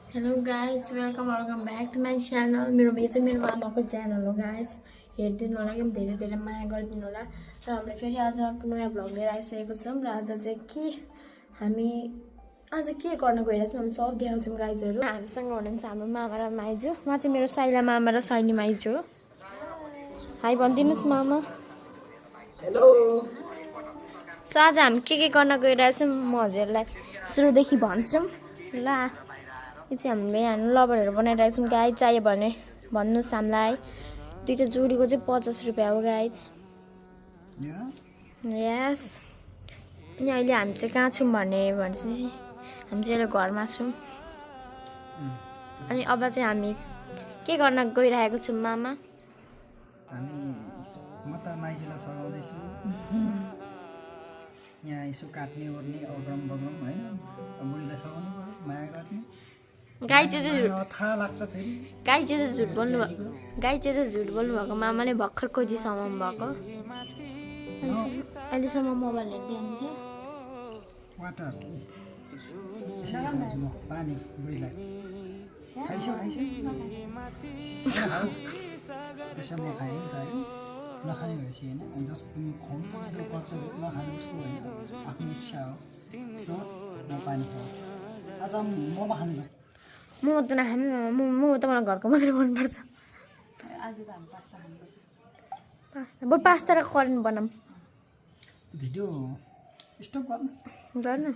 Hello guys welcome back to my channel. मेरो मेरो आमाको च्यानल हो गाइज, हेरिदिनु होला कि धेरै धेरै माया गरिदिनु होला। र हामीले फेरि आज अर्को नयाँ भ्लग लिएर आइसकेको छौँ। र आज चाहिँ हामी के गर्न गइरहेछौँ हामी सब देखाउँछौँ गाइजहरू। हामीसँग हुनुहुन्छ हाम्रो मामा र माइजू। उहाँ चाहिँ मेरो साइला मामा र साइनी माइजू हो। हाई भनिदिनुहोस् मामा। हेलो। सो आज हामी के गर्न गइरहेछौँ म हजुरलाई सुरुदेखि भन्छु ल। यो चाहिँ हामीले यहाँ लबरहरू बनाइरहेको छौँ। गाई चाहियो भने भन्नुहोस् हामीलाई। दुईवटा जोडीको चाहिँ 50 रुपियाँ हो गाइज। यस। अनि अहिले हामी चाहिँ कहाँ छौँ भनेपछि हामी चाहिँ अहिले घरमा छौँ। अनि अब चाहिँ हामी के गर्न गइरहेको छौँ मामा? म त माइजूलाई सघाउँदैछु यहाँ यसो काट्ने ओर्ने अग्रम बग्रम होइन। बुढीलाई सघाउनु पर्यो, माया गर्ने। गाई चाहिँ थाहा लाग्छ फेरि। गाई चाहिँ झुट बोल्नु भएको मामाले भर्खर खोजी समाउनु भएको। अहिलेसम्म मोबाइल हेर्दै हुन्थ्यो। वाटर पानी बुढीलाई खाइसो त्यसो म खाएँ नि त होइन। नखाने भएपछि होइन, जस्तो खुवाउनु त मेरो कर्तव्य, नखाने उसको होइन, आफ्नो इच्छा हो। सो म पानी खाऊँ आज मोमो खानु। मोमो त नखाने मोमो त मलाई घरको मात्रै मनपर्छ। आज त हामी पास्ता खानुपर्छ। बरु पास्ता र करेन्ट बनाऊँ। भिडियो स्टप गर्नु।